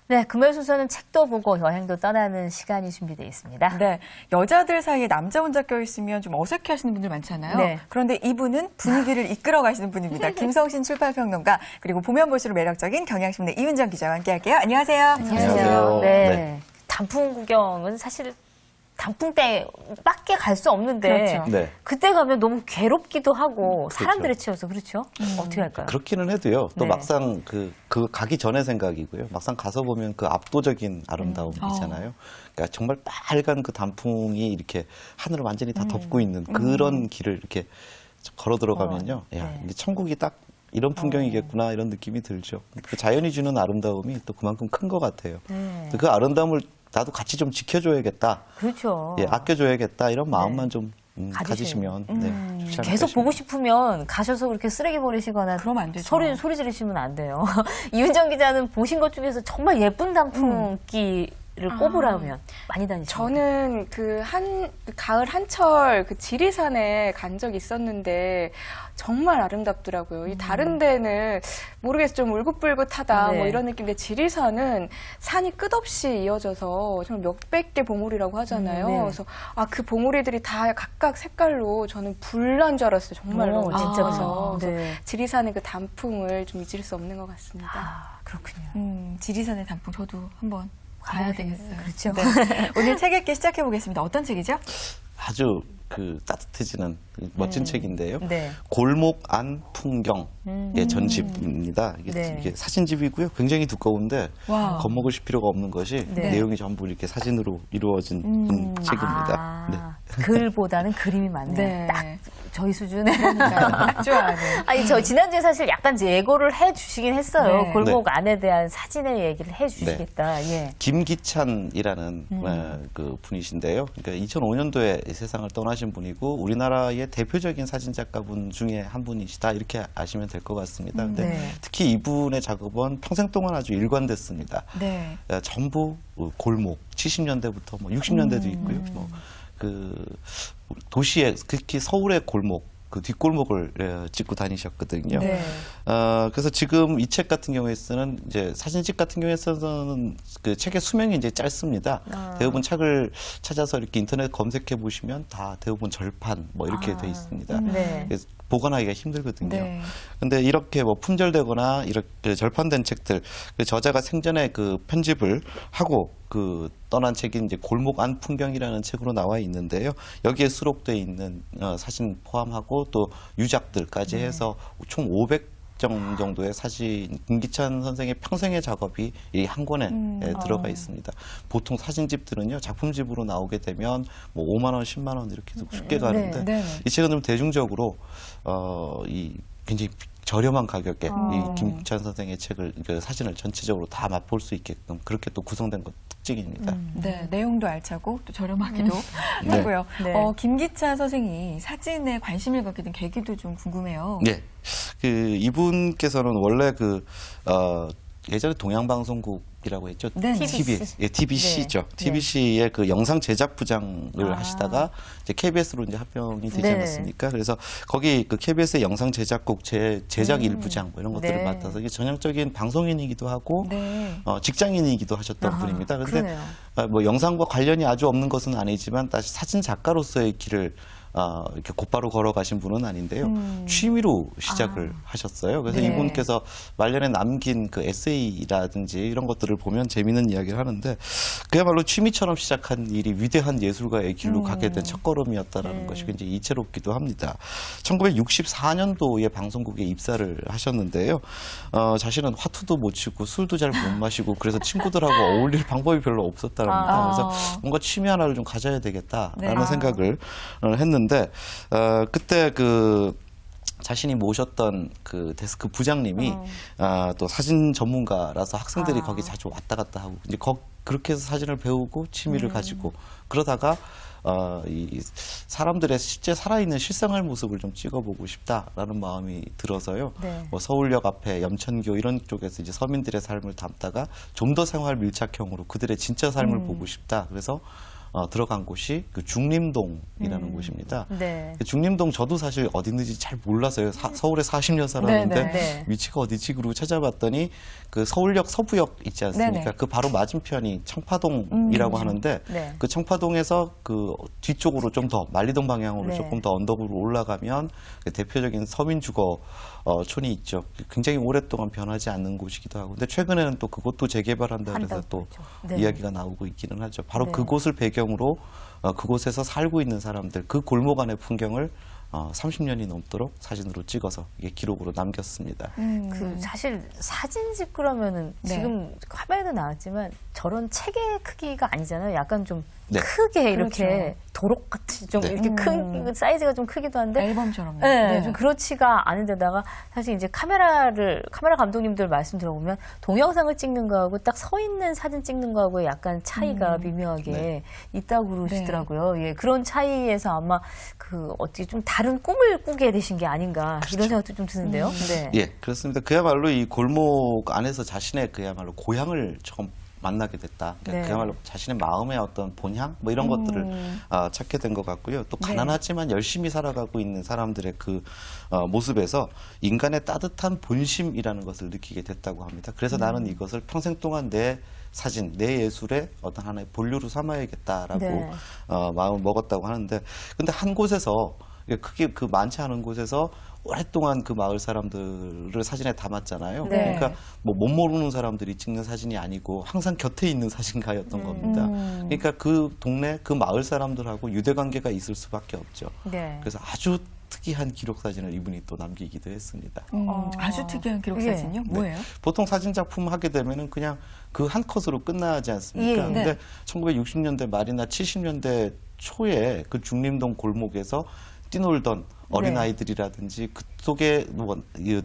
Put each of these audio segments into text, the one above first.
네, 금요일 순서는 책도 보고 여행도 떠나는 시간이 준비되어 있습니다. 네, 여자들 사이에 남자 혼자 껴있으면 좀 어색해하시는 분들 많잖아요. 네. 그런데 이분은 분위기를 이끌어 가시는 분입니다. 김성신 출판평론가 그리고 보면 볼수록 매력적인 경향신문의 이은정 기자와 함께할게요. 안녕하세요. 안녕하세요. 네. 네. 단풍 구경은 사실 단풍 때밖에 갈 수 없는데 그렇죠. 네. 그때 가면 너무 괴롭기도 하고 그렇죠. 사람들에 치여서 그렇죠? 어떻게 할까요? 그렇기는 해도요. 또 네. 막상 그 가기 전에 생각이고요. 막상 가서 보면 그 압도적인 아름다움이잖아요. 그러니까 정말 빨간 그 단풍이 이렇게 하늘을 완전히 다 덮고 있는 그런 길을 이렇게 걸어 들어가면요. 야, 네. 이게 천국이 딱 이런 풍경이겠구나 이런 느낌이 들죠. 그 자연이 주는 아름다움이 또 그만큼 큰 것 같아요. 네. 그 아름다움을 나도 같이 좀 지켜줘야겠다. 그렇죠. 예, 아껴줘야겠다 이런 마음만 좀 가지시면. 가지시면 네, 좋지 않을까 계속 보고 싶습니다. 싶으면 가셔서 그렇게 쓰레기 버리시거나 그러면 안 되죠. 소리 지르시면 안 돼요. 이은정 기자는 보신 것 중에서 정말 예쁜 단풍기를 꼽으라면 많이 다니시죠? 저는 가을 한철 그 지리산에 간 적이 있었는데 정말 아름답더라고요. 이 다른 데는 모르겠어요. 좀 울긋불긋하다 네. 뭐 이런 느낌인데 지리산은 산이 끝없이 이어져서 정말 몇백 개 봉우리라고 하잖아요. 네. 그래서 그 봉우리들이 다 각각 색깔로 저는 불난 줄 알았어요. 정말로. 오, 진짜 그래서 네. 지리산의 그 단풍을 좀 잊을 수 없는 것 같습니다. 아, 그렇군요. 지리산의 단풍 저도 한번 가야 되겠어요. 그렇죠. 네. 오늘 책 읽기 시작해 보겠습니다. 어떤 책이죠? 아주 그 따뜻해지는 멋진 책인데요. 네. 골목 안 풍경 의 전집입니다. 네. 이게 사진집이고요. 굉장히 두꺼운데 와. 겁먹으실 필요가 없는 것이 네. 내용이 전부 이렇게 사진으로 이루어진 책입니다. 네. 글보다는 그림이 많네요. 네. 딱 저희 수준에. 딱 좋아하는. 아니, 저 지난주에 사실 약간 이제 예고를 해 주시긴 했어요. 네. 골목 안에 대한 사진의 얘기를 해 주시겠다. 예. 김기찬이라는 그 분이신데요. 그러니까 2005년도에 세상을 떠나신 분이고 우리나라의 대표적인 사진 작가분 중에 한 분이시다 이렇게 아시면 될 것 같습니다. 근데 네. 특히 이분의 작업은 평생 동안 아주 일관됐습니다. 네. 전부 골목 70년대부터 뭐 60년대도 있고요. 뭐 그 도시의 특히 서울의 골목 그 뒷골목을 찍고 다니셨거든요. 네. 그래서 지금 이 책 같은 경우에는 이제 사진집 같은 경우에는 그 책의 수명이 이제 짧습니다. 대부분 책을 찾아서 이렇게 인터넷 검색해 보시면 다 대부분 절판 뭐 이렇게 돼 있습니다. 네. 그래서 보관하기가 힘들거든요. 네. 근데 이렇게 뭐 품절되거나 이렇게 절판된 책들, 그 저자가 생전에 그 편집을 하고 그 떠난 책이 이제 골목 안 풍경이라는 책으로 나와 있는데요. 여기에 수록되어 있는 사진 포함하고 또 유작들까지 해서 총 500점 정도의 사진, 김기찬 선생의 평생의 작업이 이 한 권에 들어가 있습니다. 보통 사진집들은요, 작품집으로 나오게 되면 뭐 5만 원, 10만 원 이렇게 쉽게 가는데 네. 이 책은 좀 대중적으로 이 굉장히 저렴한 가격에 이 김기찬 선생의 책을 그 사진을 전체적으로 다 맛볼 수 있게끔 그렇게 또 구성된 것 특징입니다. 네, 내용도 알차고 또 저렴하기도 하고요. 네. 김기찬 선생이 사진에 관심을 갖게 된 계기도 좀 궁금해요. 네, 그 이분께서는 원래 예전에 동양방송국이라고 했죠. 네. TBS, 예, TBC죠. 네. TBC의 그 영상 제작 부장을 하시다가 이제 KBS로 이제 합병이 되지 네. 않았습니까? 그래서 거기 그 KBS의 영상 제작국 제작 일부장 뭐 이런 것들을 네. 맡아서 이게 전형적인 방송인이기도 하고 네. 직장인이기도 하셨던 분입니다. 그런데 그러네요. 뭐 영상과 관련이 아주 없는 것은 아니지만 다시 사진 작가로서의 길을 이렇게 곧바로 걸어가신 분은 아닌데요. 취미로 시작을 하셨어요. 그래서 네. 이분께서 말년에 남긴 그 에세이라든지 이런 것들을 보면 재미있는 이야기를 하는데 그야말로 취미처럼 시작한 일이 위대한 예술가의 길로 가게 된 첫걸음이었다라는 것이 굉장히 이채롭기도 합니다. 1964년도에 방송국에 입사를 하셨는데요. 자신은 화투도 못 치고 술도 잘 못 마시고 그래서 친구들하고 어울릴 방법이 별로 없었다랍니다. 그래서 뭔가 취미 하나를 좀 가져야 되겠다라는 네. 생각을 했는데 그때 자신이 모셨던 그 데스크 부장님이 또 사진 전문가라서 학생들이 거기 자주 왔다 갔다 하고 이제 그렇게 해서 사진을 배우고 취미를 가지고 그러다가 이 사람들의 실제 살아있는 실생활 모습을 좀 찍어보고 싶다라는 마음이 들어서요. 네. 뭐 서울역 앞에 염천교 이런 쪽에서 이제 서민들의 삶을 담다가 좀 더 생활 밀착형으로 그들의 진짜 삶을 보고 싶다. 그래서 들어간 곳이 그 중림동이라는 곳입니다. 네. 그 중림동 저도 사실 어디 있는지 잘 몰라서요. 서울에 40년 살았는데 네, 네. 위치가 어디지? 그러고 찾아봤더니 그 서울역 서부역 있지 않습니까? 네, 네. 그 바로 맞은편이 청파동이라고 하는데 네. 그 청파동에서 그 뒤쪽으로 좀 더 만리동 방향으로 네. 조금 더 언덕으로 올라가면 그 대표적인 서민주거 촌이 있죠. 굉장히 오랫동안 변하지 않는 곳이기도 하고. 근데 최근에는 또 그것도 재개발한다 그래서 한다고 또 그러죠. 네. 이야기가 나오고 있기는 하죠. 바로 네. 그곳을 배경으로 그곳에서 살고 있는 사람들, 그 골목 안의 풍경을 30년이 넘도록 사진으로 찍어서 이게 기록으로 남겼습니다. 그 사실 사진 찍으려면은 네. 지금 화면에도 나왔지만 저런 책의 크기가 아니잖아요. 약간 좀 네. 크게 이렇게 그렇죠. 도록같이 좀 네. 이렇게 큰 사이즈가 좀 크기도 한데 앨범처럼요. 네, 좀 그렇지가 않은데다가 사실 이제 카메라 감독님들 말씀 들어보면 동영상을 찍는 거하고 딱 서 있는 사진 찍는 거하고 약간 차이가 미묘하게 네. 있다고 그러시더라고요. 예, 그런 차이에서 아마 그 어떻게 좀 다른 꿈을 꾸게 되신 게 아닌가 이런 생각도 좀 드는데요. 네. 예, 그렇습니다. 그야말로 이 골목 안에서 자신의 그야말로 고향을 처음 만나게 됐다. 그러니까 네. 그야말로 자신의 마음의 어떤 본향 뭐 이런 것들을 찾게 된 것 같고요. 또 네. 가난하지만 열심히 살아가고 있는 사람들의 그 모습에서 인간의 따뜻한 본심이라는 것을 느끼게 됐다고 합니다. 그래서 나는 이것을 평생 동안 내 사진, 내 예술의 어떤 하나의 본류로 삼아야겠다라고 네. 마음을 먹었다고 하는데, 근데 한 곳에서 크게 그 많지 않은 곳에서 오랫동안 그 마을 사람들을 사진에 담았잖아요. 네. 그러니까 뭐 못 모르는 사람들이 찍는 사진이 아니고 항상 곁에 있는 사진가였던 겁니다. 그러니까 그 동네, 그 마을 사람들하고 유대 관계가 있을 수밖에 없죠. 네. 그래서 아주 특이한 기록 사진을 이분이 또 남기기도 했습니다. 아주 특이한 기록 예. 사진이요? 뭐예요? 보통 사진 작품 하게 되면은 그냥 그 한 컷으로 끝나지 않습니까? 예. 근데 네. 1960년대 말이나 70년대 초에 그 중림동 골목에서 뛰놀던 어린아이들이라든지 그 속에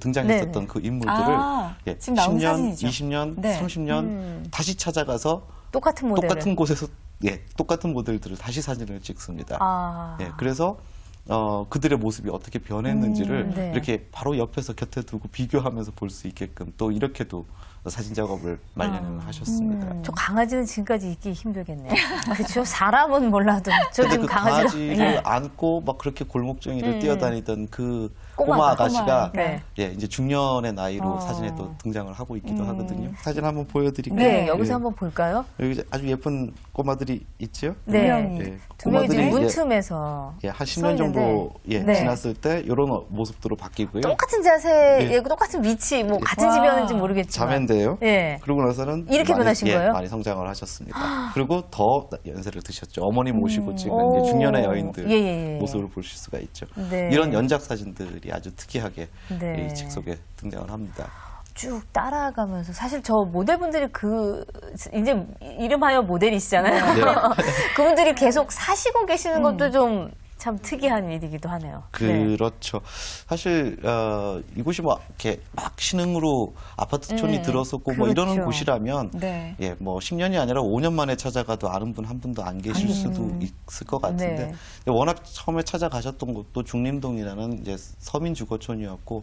등장했었던 네네. 그 인물들을 아, 지금 나온 10년, 사진이죠. 20년, 네. 30년 다시 찾아가서 똑같은 모델을. 똑같은 곳에서 똑같은 모델들을 다시 사진을 찍습니다. 아. 예, 그래서 그들의 모습이 어떻게 변했는지를 네. 이렇게 바로 옆에서 곁에 두고 비교하면서 볼 수 있게끔 또 이렇게도 사진 작업을 마련을 하셨습니다. 저 강아지는 지금까지 있기 힘들겠네요. 그렇죠. 사람은 몰라도 저 근데 지금 그 강아지를 강아지를 예. 안고 막 그렇게 골목쟁이를 뛰어다니던 그 꼬마가, 꼬마 아가씨가 꼬마요. 네. 예, 이제 중년의 나이로 어. 사진에 또 등장을 하고 있기도 하거든요. 사진 한번 보여드릴게요. 네, 여기서 예. 한번 볼까요? 여기 이제 아주 예쁜 꼬마들이 있죠? 네. 명이. 예, 두 명이 지금 꼬마들이 문틈에서 한 서 10년 정도 있는데, 네. 지났을 때 이런 모습으로 바뀌고요. 똑같은 자세, 예. 똑같은 위치, 뭐 같은 와. 집이었는지 모르겠지만 자매인데요. 예. 그러고 나서는 이렇게 많이, 변하신 거예요? 많이 성장을 하셨습니다. 그리고 더 연세를 드셨죠. 어머니 모시고 찍은 오. 이제 중년의 여인들 예, 예, 예. 모습을 보실 수가 있죠. 네. 이런 연작 사진들이 아주 특이하게 네. 이 책 속에 등장을 합니다. 쭉 따라가면서 사실 저 모델분들이 이제 이름하여 모델이시잖아요. 네. 그분들이 계속 사시고 계시는 것도 좀 참 특이한 일이기도 하네요. 네. 그렇죠. 사실 이곳이 뭐 이렇게 막 신흥으로 아파트촌이 들어섰고 뭐 이러는 그렇죠. 곳이라면 네. 예, 뭐 10년이 아니라 5년 만에 찾아가도 아는 분 한 분도 안 계실 수도 있을 것 같은데 네. 워낙 처음에 찾아가셨던 곳도 중림동이라는 이제 서민 주거촌이었고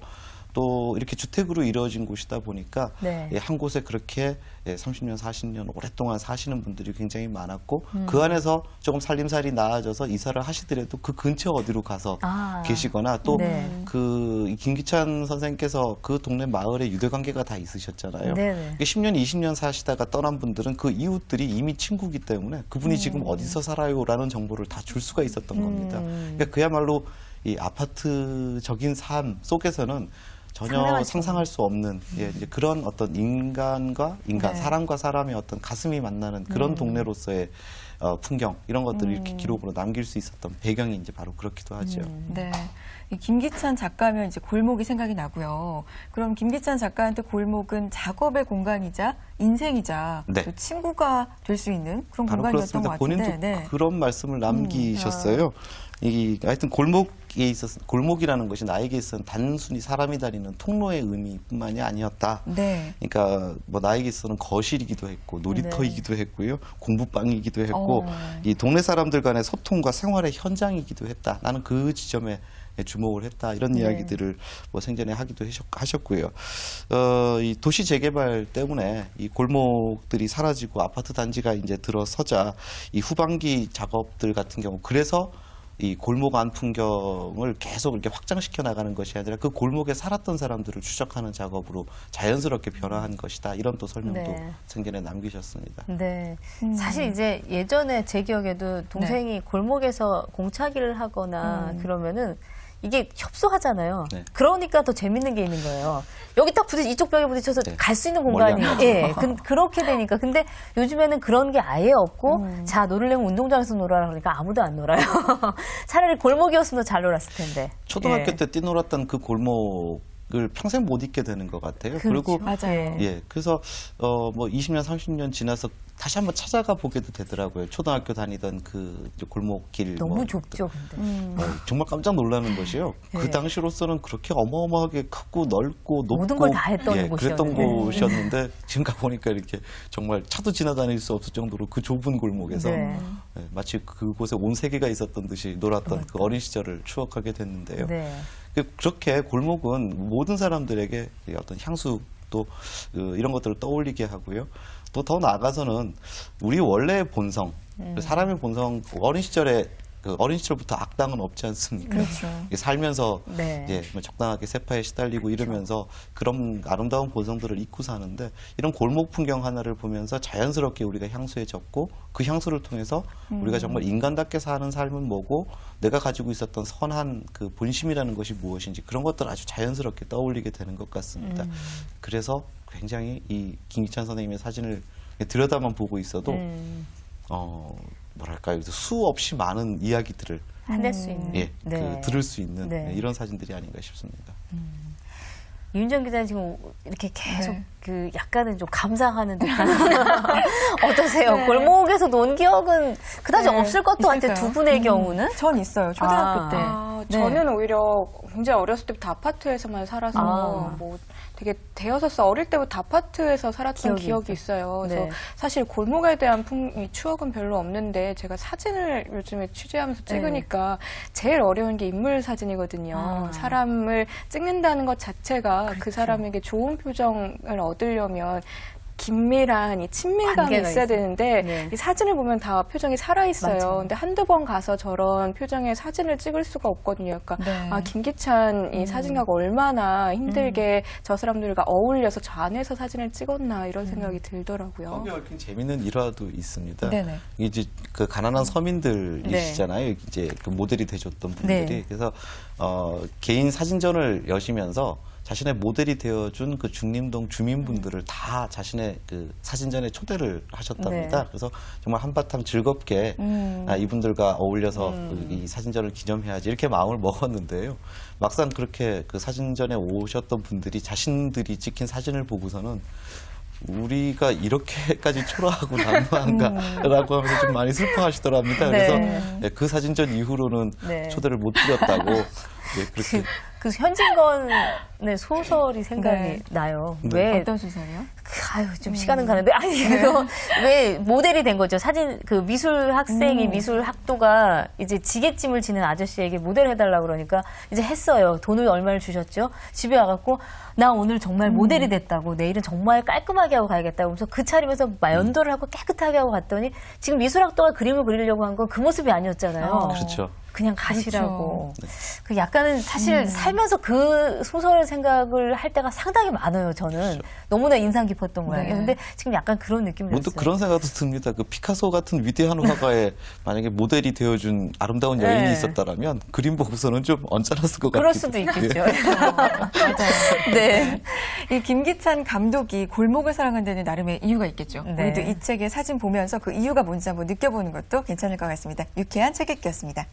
또 이렇게 주택으로 이루어진 곳이다 보니까 네. 예, 한 곳에 그렇게 30년, 40년 오랫동안 사시는 분들이 굉장히 많았고 그 안에서 조금 살림살이 나아져서 이사를 하시더라도 그 근처 어디로 가서 아. 계시거나 또 네. 그 김기찬 선생께서 그 동네 마을에 유대관계가 다 있으셨잖아요. 네네. 10년, 20년 사시다가 떠난 분들은 그 이웃들이 이미 친구기 때문에 그분이 지금 어디서 살아요라는 정보를 다 줄 수가 있었던 겁니다. 그러니까 그야말로 이 아파트적인 삶 속에서는 전혀 상상할 수 상상할 수 없는 이제 그런 어떤 인간과 인간, 네. 사람과 사람의 어떤 가슴이 만나는 그런 동네로서의 풍경 이런 것들을 이렇게 기록으로 남길 수 있었던 배경이 이제 바로 그렇기도 하죠. 네. 이 김기찬 작가면 이제 골목이 생각이 나고요. 그럼 김기찬 작가한테 골목은 작업의 공간이자 인생이자 네. 또 친구가 될 수 있는 그런 바로 공간이었던 것 그렇습니다. 같은데. 본인도 네. 그런 말씀을 남기셨어요. 하여튼 골목이라는 것이 나에게 있어서는 단순히 사람이 다니는 통로의 의미뿐만이 아니었다. 네. 그러니까 뭐 나에게 있어서는 거실이기도 했고 놀이터이기도 했고요, 공부방이기도 했고 이 동네 사람들 간의 소통과 생활의 현장이기도 했다. 나는 그 지점에 주목을 했다. 이런 네. 이야기들을 뭐 생전에 하기도 하셨고요. 이 도시 재개발 때문에 이 골목들이 사라지고 아파트 단지가 이제 들어서자 이 후반기 작업들 같은 경우 그래서 이 골목 안 풍경을 계속 이렇게 확장시켜 나가는 것이 아니라 그 골목에 살았던 사람들을 추적하는 작업으로 자연스럽게 변화한 것이다. 이런 또 설명도 네. 생전에 남기셨습니다. 네. 사실 이제 예전에 제 기억에도 동생이 골목에서 공차기를 하거나 그러면은 이게 협소하잖아요. 네. 그러니까 더 재밌는 게 있는 거예요. 여기 딱 이쪽 벽에 부딪혀서 네. 갈 수 있는 멀리 공간이, 안 가죠. 예, 그렇게 되니까. 근데 요즘에는 그런 게 아예 없고, 자, 놀려면 운동장에서 놀아라 그러니까 아무도 안 놀아요. 차라리 골목이었으면 더 잘 놀았을 텐데. 초등학교 예. 때 뛰놀았던 그 골목을 평생 못 잊게 되는 것 같아요. 그리고 맞아요. 예, 그래서 뭐 20년, 30년 지나서 다시 한번 찾아가 보게도 되더라고요. 초등학교 다니던 그 이제 골목길 너무 뭐 좁죠, 근데. 정말 깜짝 놀라는 것이요. 예. 그 당시로서는 그렇게 어마어마하게 크고 넓고 높고 모든 걸 다 했던 그랬던 곳이었는데. 곳이었는데 지금 가보니까 이렇게 정말 차도 지나다닐 수 없을 정도로 그 좁은 골목에서 네. 예, 마치 그곳에 온 세계가 있었던 듯이 놀았던 그 어린 시절을 추억하게 됐는데요. 네. 그렇게 골목은 모든 사람들에게 어떤 향수 또 이런 것들을 떠올리게 하고요. 또 더 나아가서는 우리 원래의 본성, 사람의 본성, 어린 시절부터 악당은 없지 않습니까? 그렇죠. 이게 살면서 네. 이제 뭐 적당하게 세파에 시달리고 이러면서 그런 아름다운 본성들을 잊고 사는데 이런 골목 풍경 하나를 보면서 자연스럽게 우리가 향수에 젖고 그 향수를 통해서 우리가 정말 인간답게 사는 삶은 뭐고 내가 가지고 있었던 선한 그 본심이라는 것이 무엇인지 그런 것들을 아주 자연스럽게 떠올리게 되는 것 같습니다. 그래서 굉장히 이 김기찬 선생님의 사진을 들여다만 보고 있어도 뭐랄까요, 수없이 많은 이야기들을 해낼 수 있는. 예, 네. 들을 수 있는 네. 이런 사진들이 아닌가 싶습니다. 윤정 기자는 지금 이렇게 계속 네. 그 약간은 좀 감상하는 듯한 어떠세요? 골목에서 논 기억은 그다지 네. 없을 것도 같아요. 있을까요? 두 분의 경우는. 전 있어요. 초등학교 아. 때. 네. 저는 오히려 굉장히 어렸을 때부터 아파트에서만 살아서 아. 뭐 되게 대여섯 살 어릴 때부터 아파트에서 살았던 기억이 기억이 있어요. 그래서 네. 사실 골목에 대한 이 추억은 별로 없는데 제가 사진을 요즘에 취재하면서 찍으니까 제일 어려운 게 인물 사진이거든요. 아. 사람을 찍는다는 것 자체가 그 사람에게 좋은 표정을 얻으려면 긴밀한 이 친밀감이 관계가 있어야 있어요. 되는데 네. 이 사진을 보면 다 표정이 살아있어요. 맞아요. 근데 한두 번 가서 저런 표정의 사진을 찍을 수가 없거든요. 그러니까 네. 아, 김기찬 이 사진가가 얼마나 힘들게 저 사람들과 어울려서 저 안에서 사진을 찍었나 이런 생각이 들더라고요. 거기 얽힌 재미있는 일화도 있습니다. 네네. 이제 그 가난한 서민들이시잖아요. 이제 그 모델이 되셨던 분들이. 네. 그래서 개인 사진전을 여시면서 자신의 모델이 되어준 그 중림동 주민분들을 다 자신의 그 사진전에 초대를 하셨답니다. 네. 그래서 정말 한바탕 즐겁게 이분들과 어울려서 이 사진전을 기념해야지 이렇게 마음을 먹었는데요. 막상 그렇게 그 사진전에 오셨던 분들이 자신들이 찍힌 사진을 보고서는 우리가 이렇게까지 초라하고 난무한가라고 하면서 좀 많이 슬퍼하시더랍니다. 네. 그래서 그 사진전 이후로는 네. 초대를 못 드렸다고 그렇게 그 현진건의 소설이 생각이 네. 나요. 네. 왜 어떤 소설이요? 아유, 좀 시간은 가는데. 아니, 그거 왜 모델이 된 거죠. 사진, 그 미술 학생이 미술 학도가 이제 지게찜을 지는 아저씨에게 모델 해달라고 그러니까 이제 했어요. 돈을 얼마를 주셨죠? 집에 와갖고 나 오늘 정말 모델이 됐다고 내일은 정말 깔끔하게 하고 가야겠다고 그래서 그 차림에서 연도를 하고 깨끗하게 하고 갔더니 지금 미술 학도가 그림을 그리려고 한 건 그 모습이 아니었잖아요. 그렇죠. 그냥 가시라고. 그 약간은 사실 살면서 그 소설 생각을 할 때가 상당히 많아요, 저는. 너무나 인상 깊었던 모양이에요. 근데 지금 약간 그런 느낌이 문득 났어요. 그런 생각도 듭니다. 그 피카소 같은 위대한 화가에 만약에 모델이 되어준 아름다운 여인이 네. 있었다라면 그림 보고서는 좀 언짢았을 것 같아요. 그럴 수도 있겠죠. 맞아요. 네. 이 김기찬 감독이 골목을 사랑한 데는 나름의 이유가 있겠죠. 네. 우리도 이 책의 사진 보면서 그 이유가 뭔지 한번 느껴보는 것도 괜찮을 것 같습니다. 유쾌한 책 읽기였습니다.